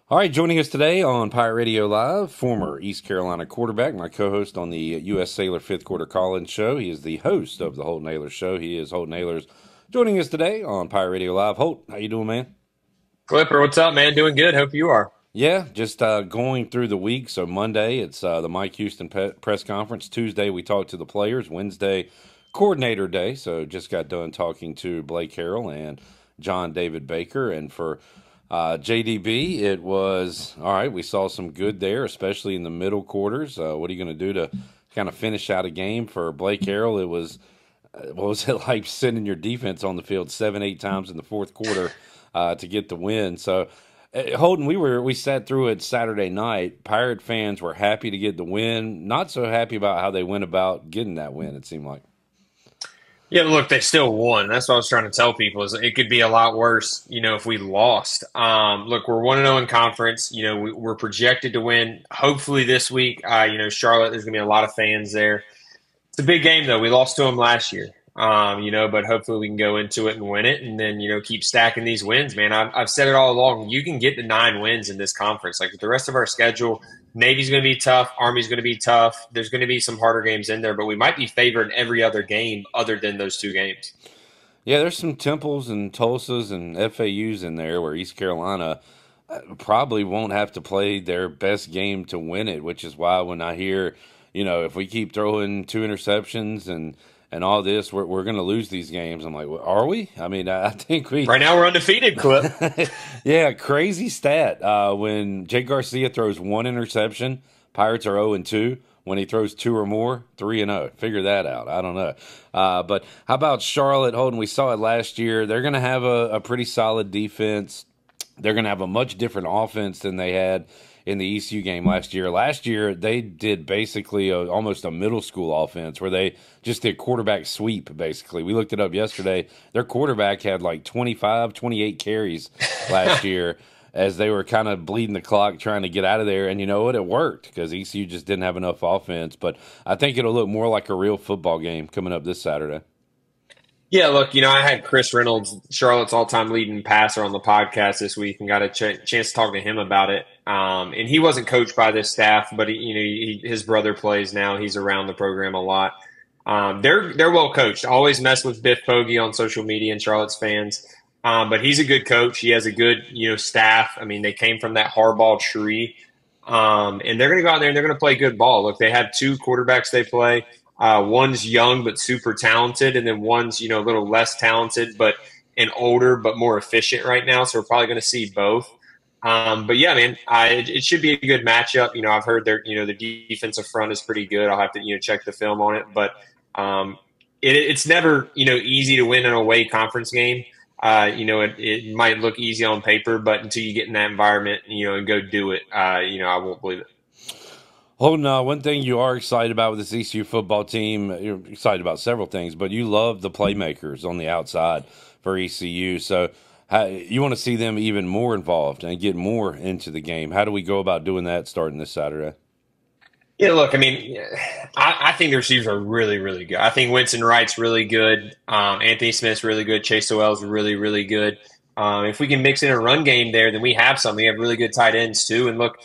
All right, joining us today on Pirate Radio Live, former East Carolina quarterback, my co-host on the U.S. Sailor Fifth Quarter Call-In Show. He is the host of the Holton Ahlers Show. He is Holton Ahlers, joining us today on Pirate Radio Live. Holt, how you doing, man? Clipper, what's up, man? Doing good. Hope you are. Yeah, just going through the week. So Monday, it's the Mike Houston press conference. Tuesday, we talked to the players. Wednesday, coordinator day. So just got done talking to Blake Harrell and John David Baker. And for JDB, it was all right. We saw some good there, especially in the middle quarters. What are you going to do to kind of finish out a game for Blake Harrell? It was what was it like sending your defense on the field 7, 8 times in the fourth quarter to get the win? So, Holden, we sat through it Saturday night. Pirate fans were happy to get the win, not so happy about how they went about getting that win. It seemed like. Yeah, look, they still won. That's what I was trying to tell people is it could be a lot worse, if we lost. Look, we're 1-0 in conference. We're projected to win. Hopefully this week, Charlotte, there's going to be a lot of fans there. It's a big game, though. We lost to them last year, but hopefully we can go into it and win it and then, keep stacking these wins, man. I've said it all along. You can get the 9 wins in this conference. Like the rest of our schedule, Navy's going to be tough. Army's going to be tough. There's going to be some harder games in there, but we might be favored in every other game other than those 2 games. Yeah, there's some Temples and Tulsas and FAUs in there where East Carolina probably won't have to play their best game to win it, which is why when I hear, if we keep throwing 2 interceptions and all this, we're going to lose these games. I'm like, well, are we? I mean, I think we. Right now we're undefeated, Clip. Yeah, crazy stat. When Jake Garcia throws 1 interception, Pirates are 0-2. When he throws 2 or more, 3-0. Figure that out. I don't know. But how about Charlotte, Holden? We saw it last year. They're going to have a pretty solid defense. They're going to have a much different offense than they had in the ECU game last year. Last year, they did basically almost a middle school offense where they just did quarterback sweep, basically. We looked it up yesterday. Their quarterback had like 25, 28 carries last year as they were kind of bleeding the clock trying to get out of there. And you know what? It worked because ECU just didn't have enough offense. But I think it'll look more like a real football game coming up this Saturday. Yeah, look, I had Chris Reynolds, Charlotte's all-time leading passer, on the podcast this week and got a chance to talk to him about it. And he wasn't coached by this staff, but his brother plays now. He's around the program a lot. They're well coached. Always mess with Biff Poggi on social media and Charlotte's fans. But he's a good coach. He has a good, staff. I mean, they came from that Harbaugh tree. And they're going to go out there and they're going to play good ball. Look, they have 2 quarterbacks they play. One's young but super talented, and then one's a little less talented but and older but more efficient right now. So we're probably going to see both. But yeah, man, it should be a good matchup. I've heard the defensive front is pretty good. I'll have to check the film on it, but it's never easy to win an away conference game. It might look easy on paper, but until you get in that environment, and go do it, I won't believe it. Holden, one thing you are excited about with this ECU football team, you're excited about several things, but you love the playmakers on the outside for ECU. So you want to see them even more involved and get more into the game. How do we go about doing that starting this Saturday? Yeah, look, I mean, I think the receivers are really, really good. I think Winston Wright's really good. Anthony Smith's really good. Chase Sowell's really, really good. If we can mix in a run game there, then we have something. We have really good tight ends too. And look,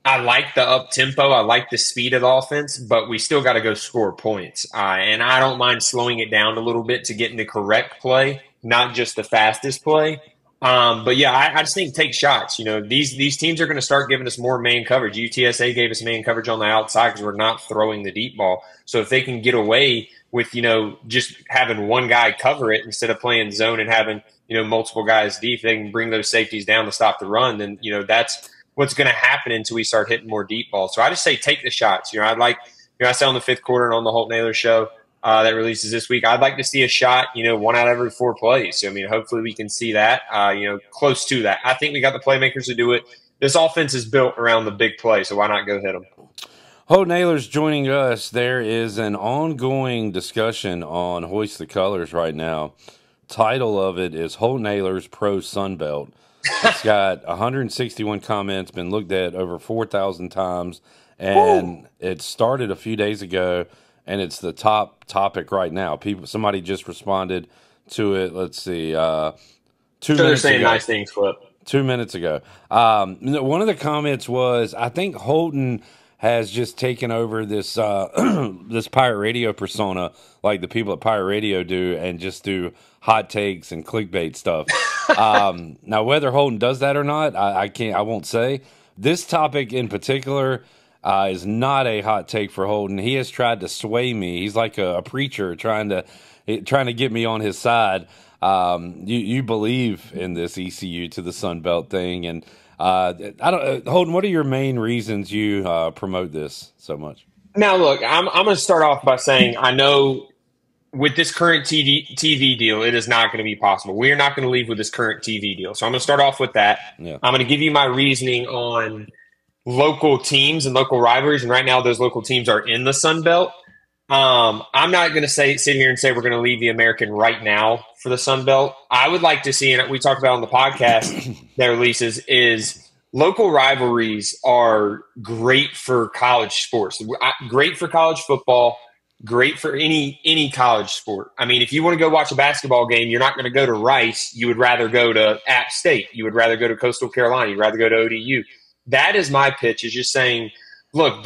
I like the up tempo. I like the speed of the offense, but we still got to go score points. And I don't mind slowing it down a little bit to get in the correct play, not just the fastest play. But yeah, I just think take shots. These teams are going to start giving us more man coverage. UTSA gave us man coverage on the outside because we're not throwing the deep ball. So if they can get away with just having one guy cover it instead of playing zone and having multiple guys deep, they can bring those safeties down to stop the run. Then that's what's going to happen until we start hitting more deep balls. So I just say take the shots. I said on the Fifth Quarter and on the Holton Ahlers Show that releases this week, I'd like to see a shot, 1 out of every 4 plays. So, I mean, hopefully we can see that, close to that. I think we got the playmakers to do it. This offense is built around the big play, so why not go hit them? Holton Ahlers joining us. There is an ongoing discussion on Hoist the Colors right now. Title of it is Holton Ahlers Pro Sunbelt. It's got 161 comments, been looked at over 4,000 times, and it started a few days ago, and it's the top topic right now. Somebody just responded to it. Let's see, 2 So they're minutes saying ago. nice things, Flip. 2 minutes ago. One of the comments was, I think Holton has just taken over this this Pirate Radio persona, like the people at Pirate Radio do, and just do hot takes and clickbait stuff. Now, whether Holton does that or not, I won't say. This topic in particular is not a hot take for Holton. He has tried to sway me. He's like a preacher trying to get me on his side. You believe in this ECU to the Sun Belt thing, and Holton, what are your main reasons you promote this so much? Now, look, I'm going to start off by saying I know with this current TV deal, it is not going to be possible. We are not going to leave with this current TV deal. So I'm going to start off with that. Yeah. I'm going to give you my reasoning on local teams and local rivalries, and right now those local teams are in the Sun Belt. I'm not going to sit here and say we're going to leave the American right now for the Sun Belt. I would like to see, and we talked about on the podcast that releases, is local rivalries are great for college sports, great for college football, great for any college sport. I mean, if you want to go watch a basketball game, you're not going to go to Rice. You would rather go to App State. You would rather go to Coastal Carolina. You'd rather go to ODU. That is my pitch, is just saying, look,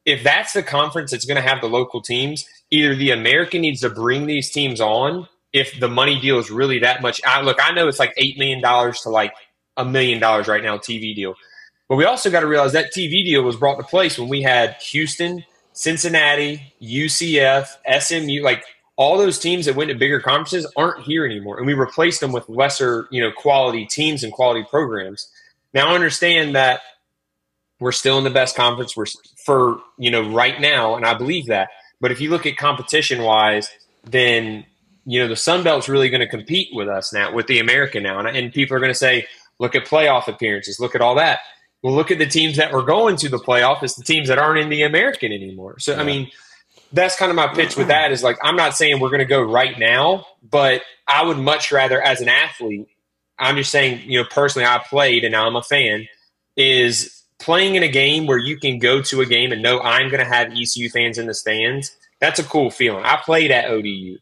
if that's the conference that's going to have the local teams, either the American needs to bring these teams on if the money deal is really that much. Look, I know it's like $8 million to like $1 million right now, TV deal. But we also got to realize that TV deal was brought to place when we had Houston, Cincinnati, UCF, SMU, like all those teams that went to bigger conferences aren't here anymore. And we replaced them with lesser, quality teams and quality programs. Now I understand that we're still in the best conference for right now, and I believe that. But if you look at competition-wise, then, the Sun Belt's really going to compete with us now, with the American now. And people are going to say, look at playoff appearances, look at all that. Well, look at the teams that were going to the playoff. It's the teams that aren't in the American anymore. So, yeah. I mean, that's kind of my pitch with that is, like, I'm not saying we're going to go right now, but I would much rather, as an athlete, I'm just saying, personally, I played and now I'm a fan, is – playing in a game where you can go to a game and know I'm going to have ECU fans in the stands, that's a cool feeling. I played at ODU.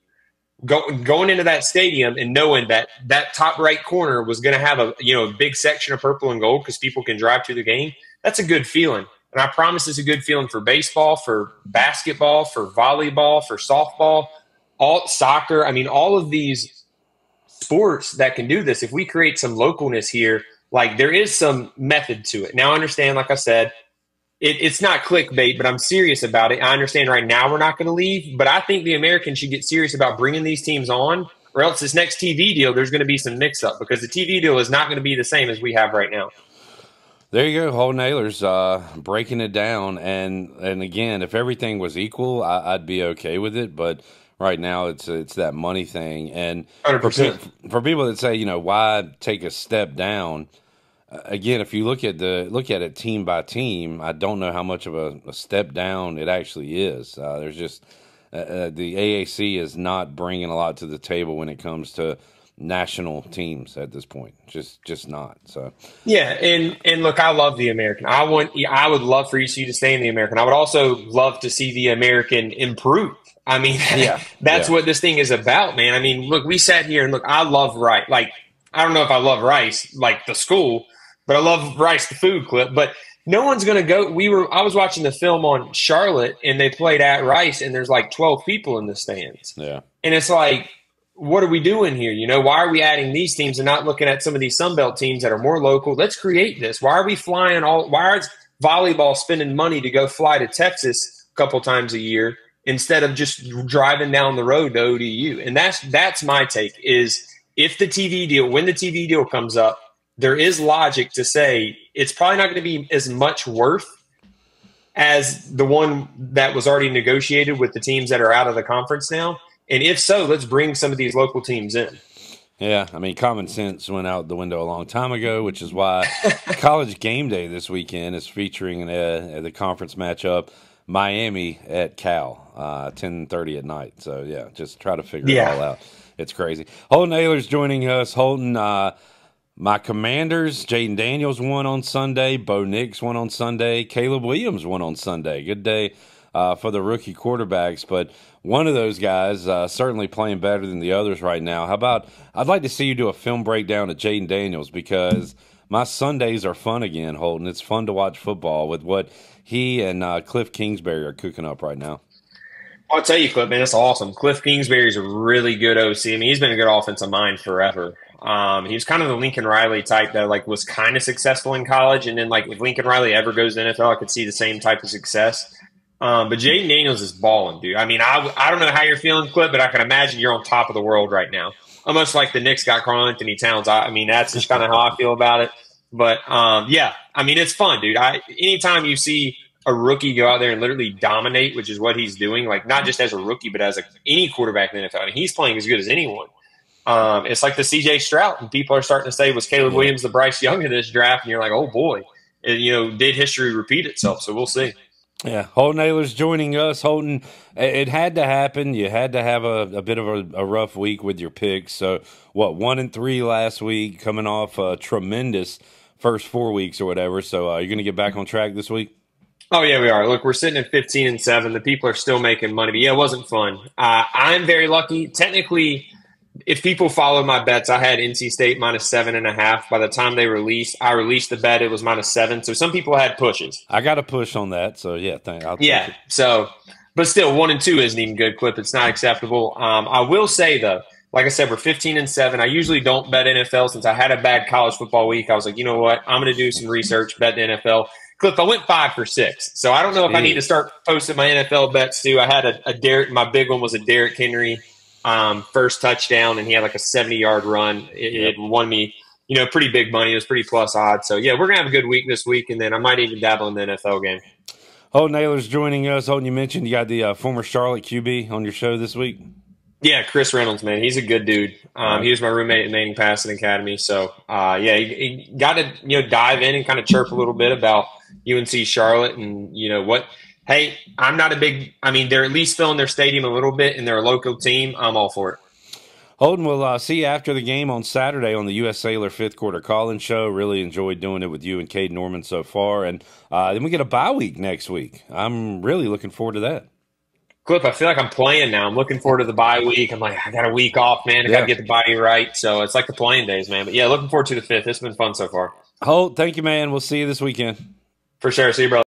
Going into that stadium and knowing that top right corner was going to have a big section of purple and gold because people can drive to the game, that's a good feeling. And I promise it's a good feeling for baseball, for basketball, for volleyball, for softball, soccer. I mean, all of these sports that can do this, if we create some localness here, like, there is some method to it. Now, I understand, like I said, it's not clickbait, but I'm serious about it. I understand right now we're not going to leave, but I think the Americans should get serious about bringing these teams on, or else this next TV deal, there's going to be some mix-up because the TV deal is not going to be the same as we have right now. There you go, Holton Ahlers, breaking it down. And again, if everything was equal, I'd be okay with it, but right now it's that money thing. And for people that say, why take a step down, again, if you look at it team by team, I don't know how much of a step down it actually is. There's just the AAC is not bringing a lot to the table when it comes to national teams at this point. Just not. So yeah, and look, I love the American. I would love for ECU to stay in the American. I would also love to see the American improve. I mean, that's what this thing is about, man. I mean, look, we sat here and look, I love Rice. Like, I don't know if I love Rice, like the school, but I love Rice, the food clip. But no one's going to go. I was watching the film on Charlotte, and they played at Rice, and there's like 12 people in the stands. Yeah. And it's like, what are we doing here? Why are we adding these teams and not looking at some of these Sun Belt teams that are more local? Let's create this. Why are we flying why is volleyball spending money to go fly to Texas a couple times a year instead of just driving down the road to ODU? And that's my take, is when the TV deal comes up, there is logic to say it's probably not going to be as much worth as the one that was already negotiated with the teams that are out of the conference now. And if so, let's bring some of these local teams in. Yeah, I mean, common sense went out the window a long time ago, which is why College Game Day this weekend is featuring the conference matchup, Miami at Cal, 10:30 at night. So, yeah, just try to figure it all out. It's crazy. Holton Ahlers joining us. Holton, my Commanders, Jaden Daniels won on Sunday. Bo Nix won on Sunday. Caleb Williams won on Sunday. Good day for the rookie quarterbacks, but one of those guys certainly playing better than the others right now. How about I'd like to see you do a film breakdown of Jaden Daniels because my Sundays are fun again, Holton. It's fun to watch football with what he and Cliff Kingsbury are cooking up right now. I'll tell you, Cliff, man, it's awesome. Cliff Kingsbury's a really good OC. I mean, he's been a good offensive mind forever. He was kind of the Lincoln Riley type that like was kind of successful in college, and then like if Lincoln Riley ever goes to the NFL, I could see the same type of success. But Jaden Daniels is balling, dude. I mean, I don't know how you're feeling, Cliff, but I can imagine you're on top of the world right now. Almost like the Knicks got Karl Anthony Towns. I mean, that's just kind of how I feel about it. But yeah, I mean, it's fun, dude. Anytime you see a rookie go out there and literally dominate, which is what he's doing, like not just as a rookie, but as any quarterback in the NFL, and he's playing as good as anyone. It's like the C.J. Stroud, and people are starting to say, was Caleb Williams the Bryce Young in this draft? And you're like, oh boy, did history repeat itself? So we'll see. Yeah, Holton Ahlers joining us. Holton, it had to happen. You had to have a bit of a rough week with your picks. So, 1-3 last week, coming off a tremendous first 4 weeks or whatever. So, you're going to get back on track this week? Oh, yeah, we are. Look, we're sitting at 15-7. The people are still making money. But, yeah, it wasn't fun. I'm very lucky. Technically, if people follow my bets, I had NC State -7.5. By the time I released the bet, it was -7. So some people had pushes. I got a push on that. So, yeah, I'll take it. So, but still, 1-2 isn't even good, Clip. It's not acceptable. I will say, though, like I said, we're 15-7. I usually don't bet NFL since I had a bad college football week. I was like, you know what? I'm going to do some research, bet the NFL. Cliff, I went 5 for 6. So I don't know if I need to start posting my NFL bets too. I had a Derrick. My big one was a Derrick Henry first touchdown, and he had like a 70-yard run. It won me, pretty big money. It was pretty plus odds. So yeah, we're gonna have a good week this week, and then I might even dabble in the NFL game. Holton Ahlers joining us. Holton, you mentioned you got the former Charlotte QB on your show this week. Yeah, Chris Reynolds, man, he's a good dude. He was my roommate at Manning Passing Academy. So yeah, he got to dive in and kind of chirp a little bit about UNC Charlotte and what. Hey, I'm not a big – I mean, they're at least filling their stadium a little bit, and they're a local team. I'm all for it. Holton, we'll see you after the game on Saturday on the U.S. Sailor fifth quarter call-in show. Really enjoyed doing it with you and Cade Norman so far. And then we get a bye week next week. I'm really looking forward to that. Cliff, I feel like I'm playing now. I'm looking forward to the bye week. I'm like, I got a week off, man. I got to get the body right. So it's like the playing days, man. But, yeah, looking forward to the 5th. It's been fun so far. Holt, thank you, man. We'll see you this weekend. For sure. See you, brother.